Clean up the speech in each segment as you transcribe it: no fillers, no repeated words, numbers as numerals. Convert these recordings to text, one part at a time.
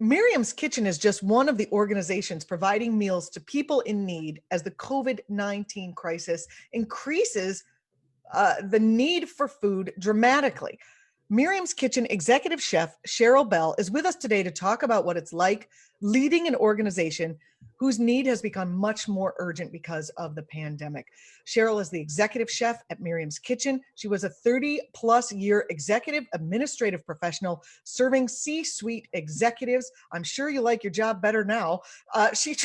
Miriam's Kitchen is just one of the organizations providing meals to people in need as the COVID-19 crisis increases the need for food dramatically. Miriam's Kitchen executive chef Cheryl Bell is with us today to talk about what it's like leading an organization whose need has become much more urgent because of the pandemic. Cheryl is the executive chef at Miriam's Kitchen. She was a 30-plus year executive administrative professional serving C-suite executives. I'm sure you like your job better now. She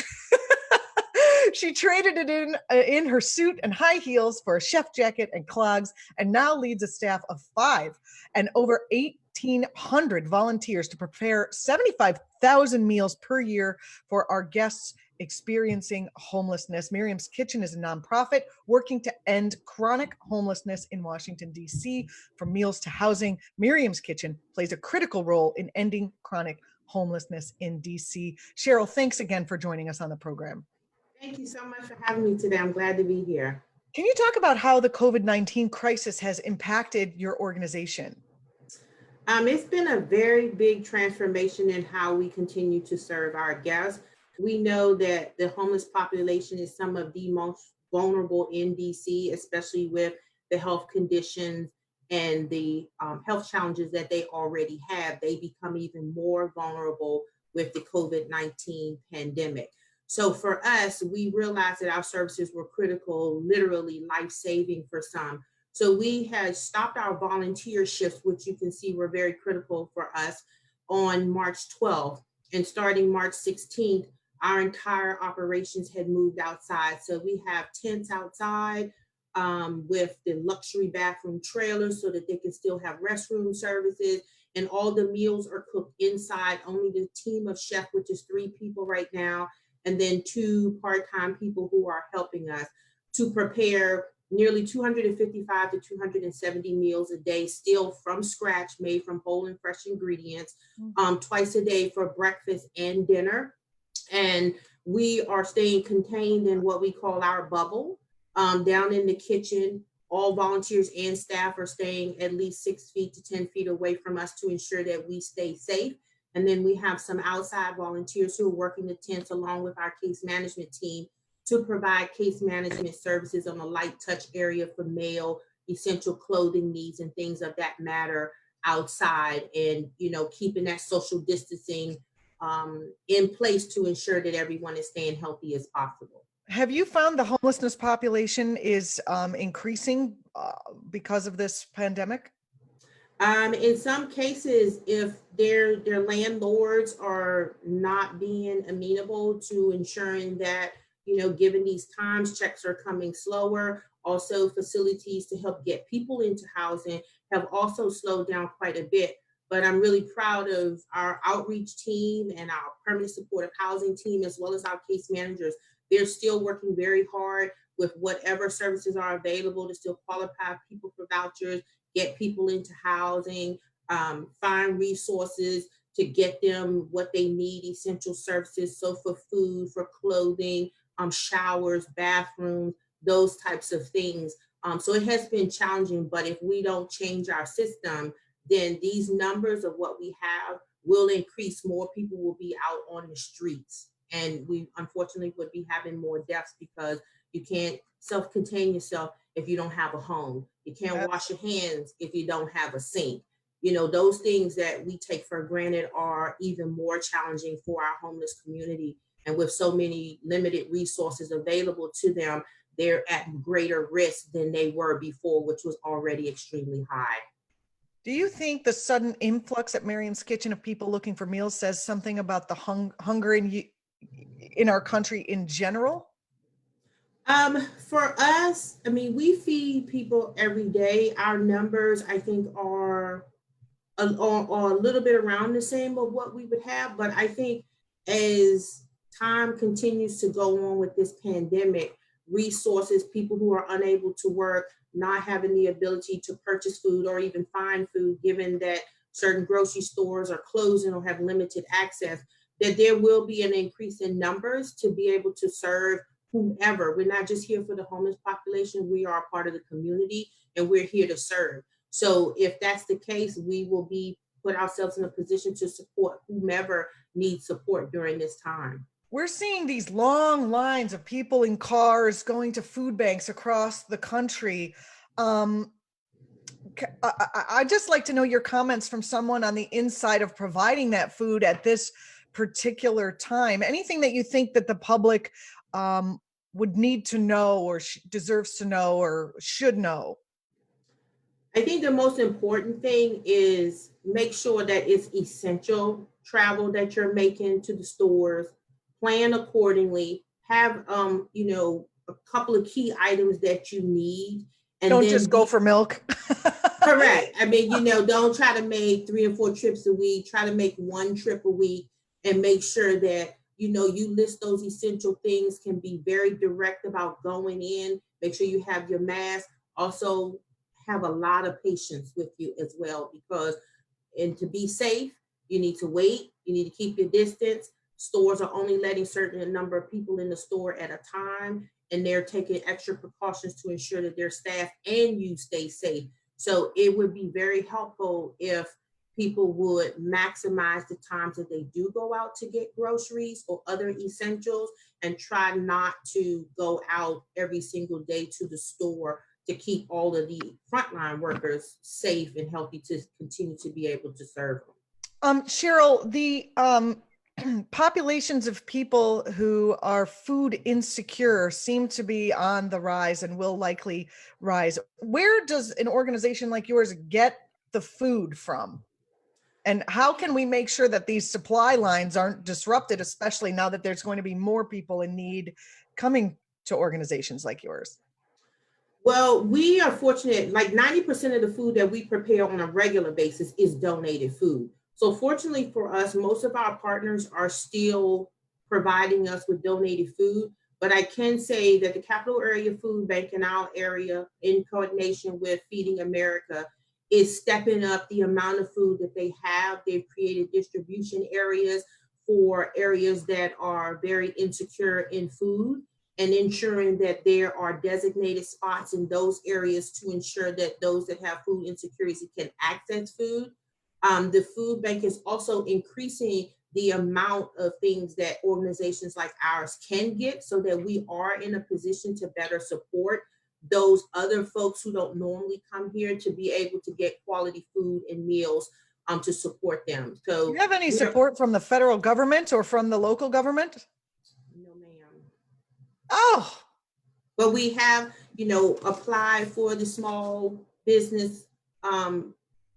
She traded it in her suit and high heels for a chef jacket and clogs, and now leads a staff of 5 and over 1,800 volunteers to prepare 75,000 meals per year for our guests experiencing homelessness. Miriam's Kitchen is a nonprofit working to end chronic homelessness in Washington, D.C. From meals to housing, Miriam's Kitchen plays a critical role in ending chronic homelessness in D.C. Cheryl, thanks again for joining us on the program. Thank you so much for having me today. I'm glad to be here. Can you talk about how the COVID-19 crisis has impacted your organization? It's been a very big transformation in how we continue to serve our guests. We know that the homeless population is some of the most vulnerable in DC, especially with the health conditions and the health challenges that they already have. They become even more vulnerable with the COVID-19 pandemic. So for us, we realized that our services were critical, literally life-saving for some. So we had stopped our volunteer shifts, which you can see were very critical for us, on March 12th. And starting March 16th, our entire operations had moved outside. So we have tents outside with the luxury bathroom trailers so that they can still have restroom services. And all the meals are cooked inside. Only the team of chefs, which is 3 people right now, and then 2 part-time people who are helping us to prepare nearly 255 to 270 meals a day, still from scratch, made from whole and fresh ingredients, twice a day for breakfast and dinner. And we are staying contained in what we call our bubble down in the kitchen. All volunteers and staff are staying at least 6 feet to 10 feet away from us to ensure that we stay safe. And then we have some outside volunteers who are working the tents along with our case management team to provide case management services on a light touch area for mail, essential clothing needs and things of that matter outside, and keeping that social distancing in place to ensure that everyone is staying healthy as possible. Have you found the homelessness population is increasing because of this pandemic? In some cases, if their landlords are not being amenable to ensuring that, given these times, checks are coming slower. Also, facilities to help get people into housing have also slowed down quite a bit. But I'm really proud of our outreach team and our permanent supportive housing team, as well as our case managers. They're still working very hard with whatever services are available to still qualify people for vouchers, get people into housing, find resources to get them what they need, essential services. So for food, for clothing, showers, bathrooms, those types of things. So it has been challenging, but if we don't change our system, then these numbers of what we have will increase. More people will be out on the streets. And we unfortunately would be having more deaths because you can't self-contain yourself if you don't have a home. You can't wash your hands if you don't have a sink. Those things that we take for granted are even more challenging for our homeless community. And with so many limited resources available to them, they're at greater risk than they were before, which was already extremely high. Do you think the sudden influx at Miriam's Kitchen of people looking for meals says something about the hunger in our country in general? For us, we feed people every day. Our numbers, I think, are a little bit around the same of what we would have. But I think as time continues to go on with this pandemic, resources, people who are unable to work, not having the ability to purchase food or even find food, given that certain grocery stores are closing or have limited access, that there will be an increase in numbers to be able to serve whomever. We're not just here for the homeless population, we are a part of the community and we're here to serve. So if that's the case, we will be put ourselves in a position to support whomever needs support during this time. We're seeing these long lines of people in cars going to food banks across the country. Um, I'd just like to know your comments from someone on the inside of providing that food at this particular time. Anything that you think that the public would need to know or deserves to know or should know? I think the most important thing is make sure that it's essential travel that you're making to the stores. Plan accordingly. Have a couple of key items that you need, and Don't then just go for milk. correct. I mean, don't try to make 3 or 4 trips a week. Try to make 1 trip a week, and make sure that you list those essential things. Can be very direct about going in. Make sure you have your mask. Also, have a lot of patience with you as well, because and to be safe, you need to wait. You need to keep your distance. Stores are only letting certain number of people in the store at a time, and they're taking extra precautions to ensure that their staff and you stay safe. So it would be very helpful if people would maximize the times that they do go out to get groceries or other essentials, and try not to go out every single day to the store, to keep all of the frontline workers safe and healthy to continue to be able to serve them. Cheryl, the populations of people who are food insecure seem to be on the rise and will likely rise. Where does an organization like yours get the food from? And how can we make sure that these supply lines aren't disrupted, especially now that there's going to be more people in need coming to organizations like yours? Well, we are fortunate, like 90% of the food that we prepare on a regular basis is donated food. So, fortunately for us, most of our partners are still providing us with donated food. But I can say that the Capital Area Food Bank in our area, in coordination with Feeding America, is stepping up the amount of food that they have. They've created distribution areas for areas that are very insecure in food, and ensuring that there are designated spots in those areas to ensure that those that have food insecurity can access food. The food bank is also increasing the amount of things that organizations like ours can get, so that we are in a position to better support those other folks who don't normally come here, to be able to get quality food and meals to support them. Do So you have any we're, support from the federal government or from the local government? no ma'am. Oh, But we have, applied for the small business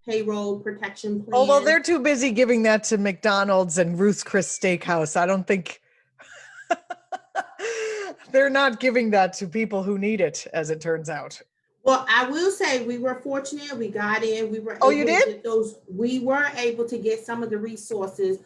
payroll protection although plan. they're too busy giving that to McDonald's and Ruth's Chris Steakhouse. I don't think they're not giving that to people who need it, as it turns out. Well, I will say we were fortunate. We got in. We were Oh, you able to did? get those. We were able to get some of the resources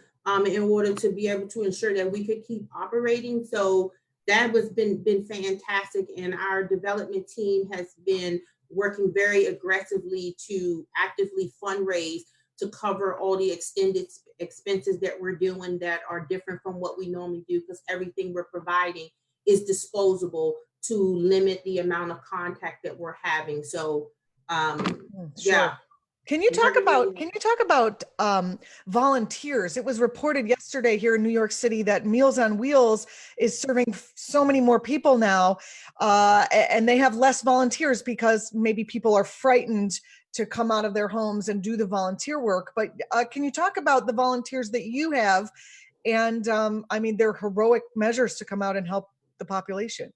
in order to be able to ensure that we could keep operating. So that was been fantastic, and our development team has been working very aggressively to actively fundraise to cover all the extended expenses that we're doing that are different from what we normally do, because everything we're providing is disposable to limit the amount of contact that we're having. So Sure. yeah. Can you talk about volunteers? It was reported yesterday here in New York City that Meals on Wheels is serving so many more people now, and they have less volunteers because maybe people are frightened to come out of their homes and do the volunteer work. But can you talk about the volunteers that you have? And I mean, they're heroic measures to come out and help the population.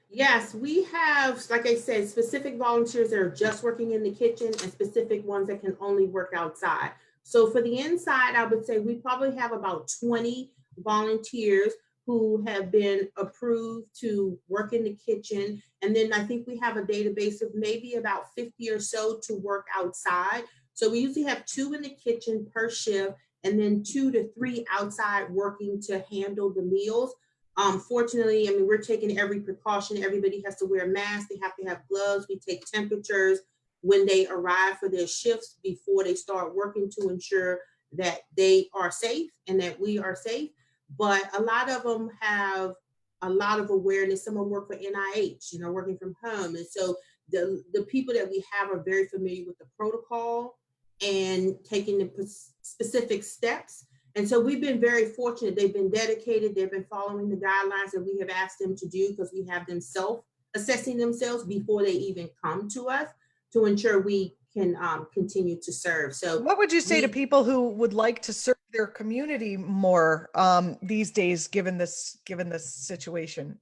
Yes, we have, like I said, specific volunteers that are just working in the kitchen, and specific ones that can only work outside. So for the inside, I would say we probably have about 20 volunteers who have been approved to work in the kitchen. And then I think we have a database of maybe about 50 or so to work outside. So we usually have 2 in the kitchen per shift, and then 2 to 3 outside working to handle the meals. Fortunately, I mean, we're taking every precaution. Everybody has to wear masks. They have to have gloves. We take temperatures when they arrive for their shifts before they start working, to ensure that they are safe and that we are safe. But a lot of them have a lot of awareness. Some of them work for NIH, working from home. And so the people that we have are very familiar with the protocol, and taking the specific steps. And so we've been very fortunate. They've been dedicated. They've been following the guidelines that we have asked them to do, because we have them self-assessing themselves before they even come to us, to ensure we can continue to serve. So what would you say to people who would like to serve their community more these days, given this situation?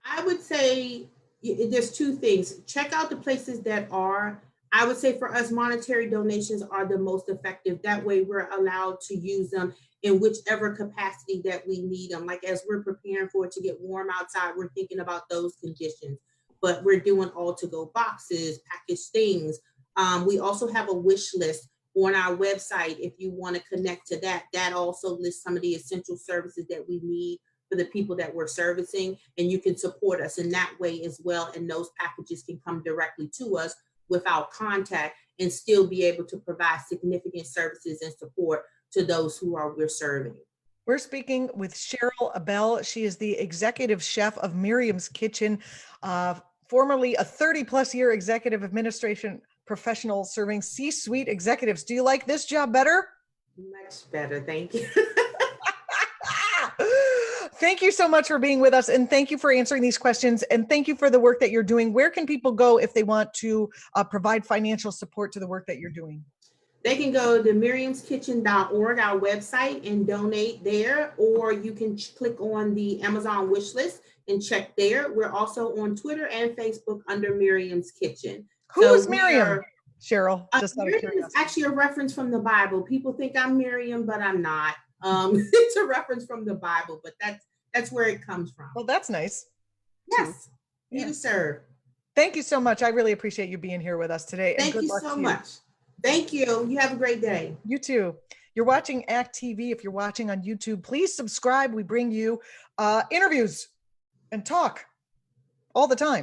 I would say there's two things. Check out the places that are. I would say for us, monetary donations are the most effective. That way, we're allowed to use them in whichever capacity that we need them. Like as we're preparing for it to get warm outside, we're thinking about those conditions. But we're doing all to go boxes, package things. We also have a wish list on our website. If you want to connect to that, that also lists some of the essential services that we need for the people that we're servicing, and you can support us in that way as well. And those packages can come directly to us without contact, and still be able to provide significant services and support to those who we're serving. We're speaking with Cheryl Bell. She is the executive chef of Miriam's Kitchen, formerly a 30-plus year executive administration professional serving C-suite executives. Do you like this job better? Much better, thank you. Thank you so much for being with us, and thank you for answering these questions, and thank you for the work that you're doing. Where can people go if they want to provide financial support to the work that you're doing? They can go to miriamskitchen.org, our website, and donate there, or you can click on the Amazon wish list and check there. We're also on Twitter and Facebook under Miriam's Kitchen. Who is Miriam? Cheryl, just out of Miriam curiosity. is actually a reference from the Bible. People think I'm Miriam, but I'm not. It's a reference from the Bible, but that's where it comes from. Well, that's nice. Yes, you serve. Thank you so much. I really appreciate you being here with us today. Thank you so much. Thank you. You have a great day. You too. You're watching ACT TV. If you're watching on YouTube, please subscribe. We bring you interviews and talk all the time.